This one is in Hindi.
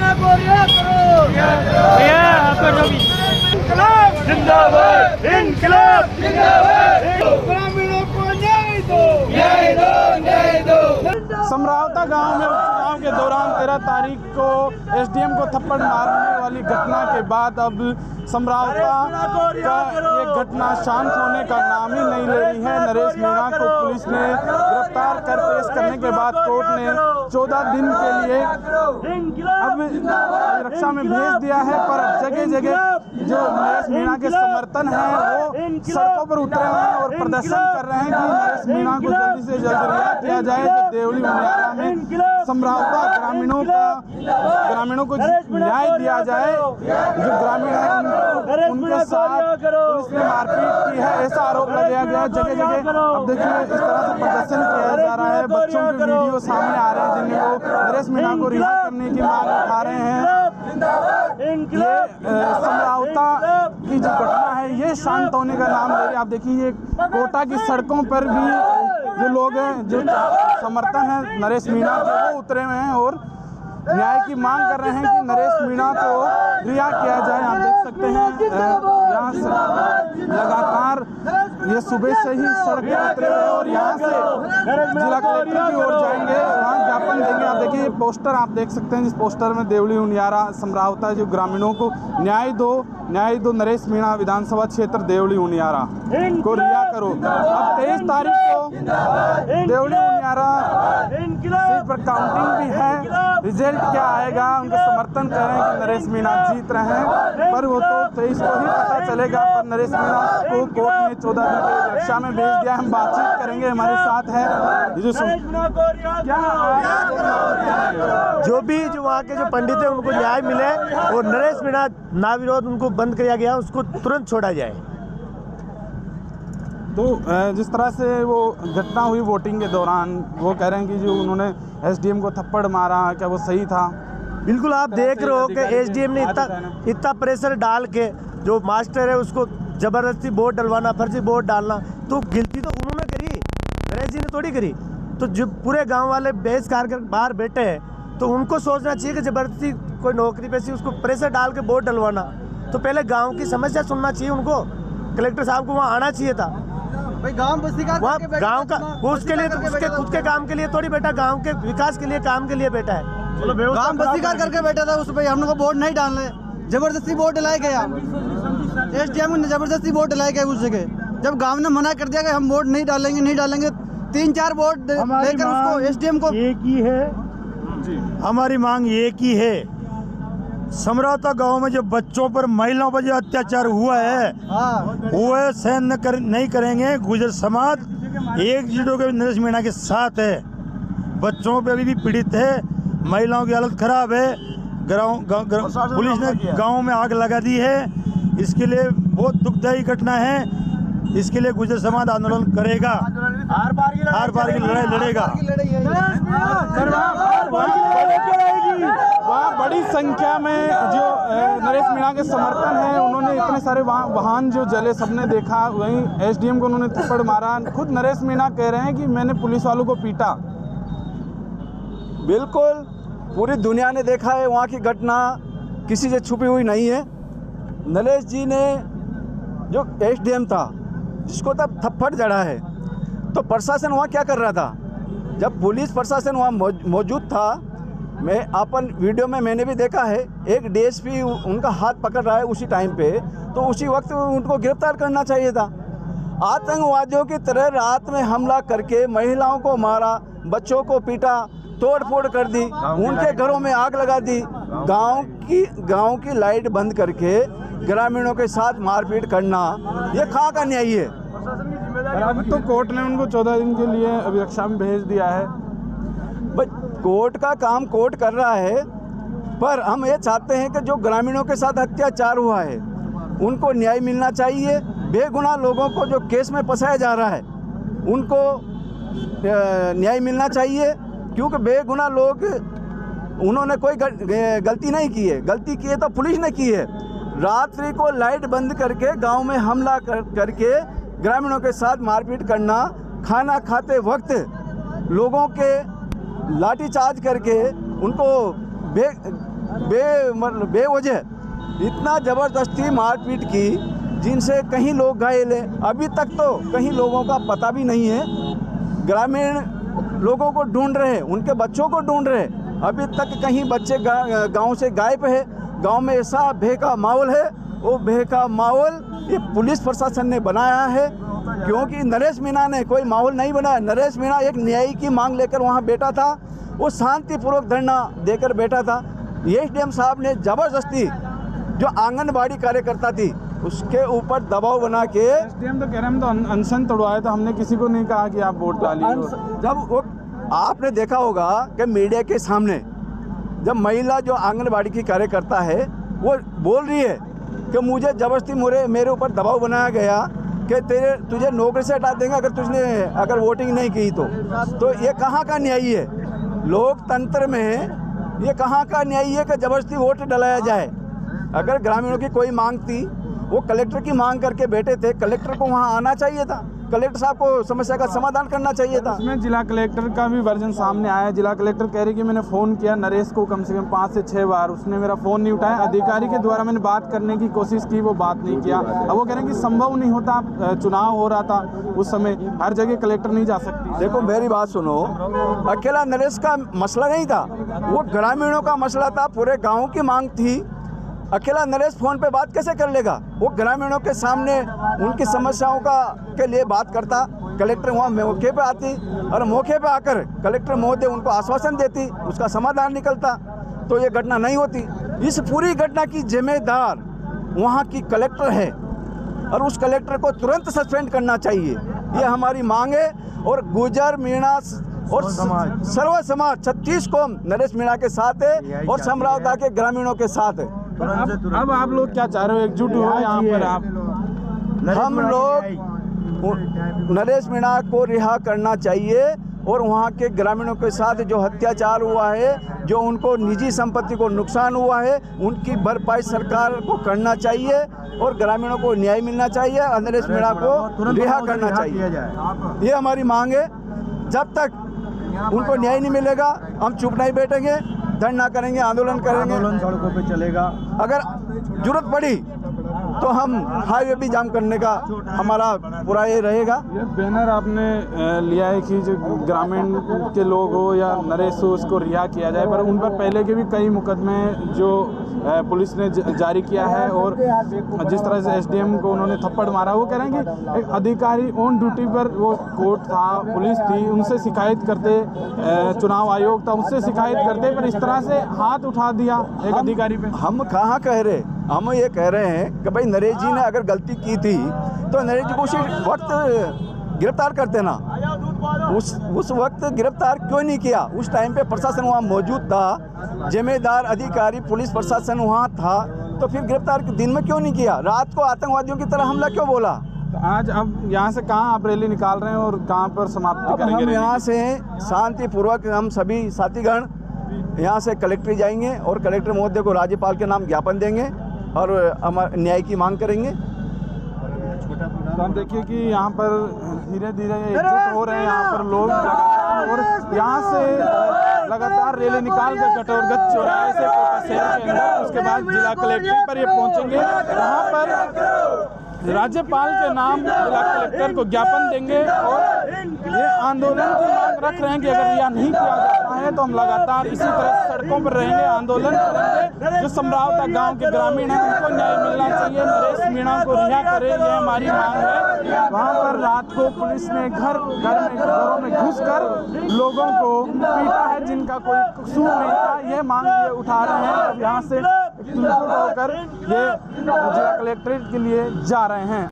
घटना को रिहा करो। भैया आपका जो भी इंकलाब जिंदाबाद, इंकलाब जिंदाबाद, ग्रामीणों को न्याय दो, न्याय दो, न्याय दो। समरावता गांव में उपचुनाव के दौरान 13 तारीख को एसडीएम को थप्पड़ मारने वाली घटना के बाद अब समरावता का ये घटना शांत होने का नाम ही नहीं ले रही है। नरेश मीणा को पुलिस ने गिरफ्तार कर पेश करने के बाद कोर्ट ने 14 दिन के लिए अब रक्षा में भेज दिया है। पर जगह जगह जो नरेश मीणा के समर्थन है वो सड़कों पर उतरे हुए हैं और प्रदर्शन कर रहे हैं कि नरेश मीणा को जल्दी से जल्द रिहा किया जाए। जो देवली उनियारा में समरावता ग्रामीणों को न्याय दिया जाए। जो ग्रामीण है उनके साथ पुलिस ने मारपीट की है, ऐसा आरोप लगाया गया। जगह जगह अब देखिए इस तरह से प्रदर्शन किया जा रहा है। बच्चों के वीडियो सामने आ रहे हैं जिनमें वो नरेश मीणा को रिहा करने की मांग उठा रहे हैं। ये समरावता की जो घटना है ये शांत होने का नाम ले रही है। आप देखिए ये कोटा की सड़कों पर भी जो लोग हैं जो समर्थन है नरेश मीणा के वो उतरे हुए हैं और न्याय की मांग कर रहे हैं कि नरेश मीणा को रिहा किया जाए। आप देख सकते हैं यहाँ से लगातार ये सुबह से ही सड़क पर उतरे हुए और यहाँ से जिला कलेक्टर की ओर जाएंगे, वहाँ ज्ञापन देंगे। आप देखिए ये पोस्टर आप देख सकते हैं, जिस पोस्टर में देवली उनियारा समरावता जो ग्रामीणों को न्याय दो नरेश मीणा विधानसभा क्षेत्र देवली उनियारा को रिहा करो। अब 23 तारीख को देवली उनियारा सीट पर काउंटिंग भी है। रिजल्ट क्या आएगा, उनका समर्थन कर रहे हैं कि नरेश मीणा जीत रहे हैं, पर वो तो 23 को ही पता चलेगा। पर नरेश मीणा को कोर्ट ने 14 दिन के रक्षा में भेज दिया। हम बातचीत करेंगे, हमारे साथ है जो वहाँ के जो पंडित है उनको न्याय मिले और नरेश मीणा नाविरोध उनको बंद किया गया उसको तुरंत छोड़ा जाए। तो जिस तरह से वो घटना हुई वोटिंग के दौरान, वो कह रहे हैं कि जो उन्होंने एसडीएम को थप्पड़ मारा, क्या वो सही था? बिल्कुल आप देख रहे हो कि एसडीएम ने इतना प्रेशर डाल के जो मास्टर है उसको जबरदस्ती वोट डलवाना, फर्जी वोट डालना, तो गिनती तो उन्होंने करी, नरेश जी ने थोड़ी करी। तो जो पूरे गांव वाले बहिष्कार कर बाहर बैठे हैं तो उनको सोचना चाहिए कि जबरदस्ती कोई नौकरी पे सी उसको प्रेशर डाल के वोट डलवाना। तो पहले गांव की समस्या सुनना चाहिए उनको, कलेक्टर साहब को वहाँ आना चाहिए था। गांव बस्ती का गांव का वो उसके लिए उसके खुद के काम के लिए थोड़ी बैठा, गांव के विकास के लिए काम के लिए बैठा है। गांव बस्ती करके बैठा था, उस पर हम लोग को वोट नहीं डालने, जबरदस्ती वोट दिलाए गया। एसडीएम ने जबरदस्ती वोट दिलाए गए उस जगह। जब गांव ने मना कर दिया कि हम वोट नहीं डालेंगे 3-4 वोट लेकर उसको एसडीएम को एक ही है हमारी मांग एक ही है। समरावता गांव में जो बच्चों पर महिलाओं पर जो अत्याचार हुआ है वो सहन नहीं करेंगे। गुर्जर समाज एकजुट होकर नरेश मीणा के साथ है। बच्चों पे अभी भी पीड़ित है, महिलाओं की हालत खराब है। पुलिस ने गांव में आग लगा दी है। इसके लिए बहुत दुखदायी घटना है। इसके लिए गुर्जर समाज आंदोलन करेगा, आर पार की लड़ाई लड़ेगा। वहाँ बड़ी संख्या में जो नरेश मीणा के समर्थन है, उन्होंने इतने सारे वाहन जो जले सबने देखा। वहीं एसडीएम को उन्होंने थप्पड़ मारा। खुद नरेश मीणा कह रहे हैं कि मैंने पुलिस वालों को पीटा। बिल्कुल पूरी दुनिया ने देखा है, वहाँ की घटना किसी से छुपी हुई नहीं है। नरेश जी ने जो एसडीएम था जिसको तब थप्पड़ जड़ा है, तो प्रशासन वहाँ क्या कर रहा था? जब पुलिस प्रशासन वहाँ मौजूद था, मैं अपन वीडियो में मैंने भी देखा है, एक डीएसपी उनका हाथ पकड़ रहा है उसी टाइम पे, तो उसी वक्त उनको गिरफ्तार करना चाहिए था। आतंकवादियों की तरह रात में हमला करके महिलाओं को मारा, बच्चों को पीटा, तोड़ फोड़ कर दी, उनके घरों में आग लगा दी, गांव की लाइट बंद करके ग्रामीणों के साथ मारपीट करना, ये कहाँ का न्याय है? तो कोर्ट ने उनको 14 दिन के लिए अभिरक्षा में भेज दिया है। कोर्ट का काम कोर्ट कर रहा है, पर हम ये चाहते हैं कि जो ग्रामीणों के साथ अत्याचार हुआ है उनको न्याय मिलना चाहिए। बेगुनाह लोगों को जो केस में फंसाया जा रहा है उनको न्याय मिलना चाहिए, क्योंकि बेगुनाह लोग, उन्होंने कोई गलती नहीं की है। गलती की है तो पुलिस ने की है। रात्रि को लाइट बंद करके गांव में हमला करके ग्रामीणों के साथ मारपीट करना, खाना खाते वक्त लोगों के लाठीचार्ज करके उनको बेवजह इतना ज़बरदस्ती मारपीट की जिनसे कहीं लोग घायल हैं। अभी तक तो कहीं लोगों का पता भी नहीं है। ग्रामीण लोगों को ढूंढ रहे हैं, उनके बच्चों को ढूंढ रहे हैं। अभी तक कहीं बच्चे गांव से गायब है। गांव में ऐसा भय का माहौल है, वो भय का माहौल ये पुलिस प्रशासन ने बनाया है, क्योंकि नरेश मीणा ने कोई माहौल नहीं बनाया। नरेश मीणा एक न्याय की मांग लेकर वहाँ बैठा था, वो शांतिपूर्वक धरना देकर बैठा था। एसडीएम साहब ने ज़बरदस्ती जो आंगनबाड़ी कार्यकर्ता थी उसके ऊपर दबाव बना के एसडीएम तो कह रहे हैं हम तो अनशन तोड़वाए, तो हमने किसी को नहीं कहा कि आप वोट डालिए। जब वो आपने देखा होगा कि मीडिया के सामने जब महिला जो आंगनबाड़ी की कार्यकर्ता है वो बोल रही है कि मुझे ज़बरदस्ती मेरे ऊपर दबाव बनाया गया कि तुझे नौकरी से हटा देंगे अगर वोटिंग नहीं की तो ये कहाँ का न्याय है? लोकतंत्र में ये कहाँ का न्याय है कि ज़बरदस्ती वोट डलाया जाए? अगर ग्रामीणों की कोई मांग थी, वो कलेक्टर की मांग करके बैठे थे, कलेक्टर को वहाँ आना चाहिए था, कलेक्टर साहब को समस्या का समाधान करना चाहिए था। इसमें जिला कलेक्टर का भी वर्जन सामने आया। जिला कलेक्टर कह रही कि मैंने फ़ोन किया नरेश को कम से कम 5 से 6 बार, उसने मेरा फ़ोन नहीं उठाया। अधिकारी के द्वारा मैंने बात करने की कोशिश की, वो बात नहीं किया। अब वो कह रहे हैं कि संभव नहीं होता, चुनाव हो रहा था उस समय, हर जगह कलेक्टर नहीं जा सकती। देखो मेरी बात सुनो, अकेला नरेश का मसला नहीं था, वो ग्रामीणों का मसला था, पूरे गाँव की मांग थी। अकेला नरेश फ़ोन पे बात कैसे कर लेगा? वो ग्रामीणों के सामने उनकी समस्याओं के लिए बात करता, कलेक्टर वहाँ मौके पे आती और मौके पे आकर कलेक्टर महोदय उनको आश्वासन देती, उसका समाधान निकलता, तो ये घटना नहीं होती। इस पूरी घटना की जिम्मेदार वहाँ की कलेक्टर है और उस कलेक्टर को तुरंत सस्पेंड करना चाहिए, ये हमारी मांग है। और गुजर मीणा और सर्व समाज 36 कौम नरेश मीणा के साथ है और समरावता के ग्रामीणों के साथ है। अब आप लोग क्या चाह रहे हो? एकजुट हो यहाँ पर आप? हम लोग नरेश मीणा को रिहा करना चाहिए और वहाँ के ग्रामीणों के साथ जो अत्याचार हुआ है, जो उनको निजी संपत्ति को नुकसान हुआ है, उनकी भरपाई सरकार को करना चाहिए और ग्रामीणों को न्याय मिलना चाहिए और नरेश मीणा को रिहा करना चाहिए। ये हमारी मांग है। जब तक उनको न्याय नहीं मिलेगा हम चुप नहीं बैठेंगे, धरना करेंगे, आंदोलन करेंगे, सड़कों पे चलेगा। अगर जरूरत पड़ी तो हम हाईवे भी जाम करने का हमारा पूरा ये रहेगा। ये बैनर आपने लिया है कि जो ग्रामीण के लोग हो या नरेश हो उसको रिहा किया जाए, पर उन पर पहले के भी कई मुकदमे जो पुलिस ने जारी किया है और जिस तरह से एसडीएम को उन्होंने थप्पड़ मारा, वो कह रहे हैं कि एक अधिकारी ऑन ड्यूटी पर, वो कोर्ट था, पुलिस थी, उनसे शिकायत करते, चुनाव आयोग था, उससे शिकायत करते, पर इस तरह से हाथ उठा दिया एक अधिकारी पे। हम कहाँ कह रहे, हम ये कह रहे हैं कि भाई नरेश जी ने अगर गलती की थी तो नरेश जी को उसी वक्त गिरफ्तार करते ना, उस वक्त गिरफ्तार क्यों नहीं किया? उस टाइम पे प्रशासन वहाँ मौजूद था, जिम्मेदार अधिकारी पुलिस प्रशासन वहाँ था, तो फिर गिरफ्तार दिन में क्यों नहीं किया? रात को आतंकवादियों की तरह हमला क्यों बोला? तो आज अब यहाँ से कहाँ आप रैली निकाल रहे हैं और कहाँ पर समाप्ति करेंगे? हम यहाँ से शांतिपूर्वक हम सभी साथीगण यहाँ से कलेक्ट्रेट जाएंगे और कलेक्टर महोदय को राज्यपाल के नाम ज्ञापन देंगे और हमारे न्याय की मांग करेंगे। तो आप देखिए कि यहाँ पर धीरे धीरे एकजुट हो रहे हैं यहाँ पर लोग लगातार, और यहाँ से लगातार रैली निकाल कर कटोरगंज चौराहे से कोटा शहर के अंदर, उसके बाद जिला कलेक्ट्रेट पर ये पहुँचेंगे। वहाँ पर राज्यपाल के नाम जिला कलेक्टर को ज्ञापन देंगे और ये आंदोलन की मांग रख रहे हैं कि अगर यह नहीं किया जाता है तो हम लगातार इसी तरह सड़कों पर रहेंगे, आंदोलन करेंगे। जो समरावता गांव के ग्रामीण हैं उनको न्याय मिलना चाहिए, नरेश मीणा को रिहा करे, ये हमारी मांग है। वहाँ पर रात को पुलिस ने घरों में घुसकर लोगों को पीटा है जिनका कोई कसूर नहीं था, ये मांग ये उठा रहे हैं। अब यहाँ से एकजुट होकर ये जिला कलेक्ट्रेट के लिए जा रहे हैं।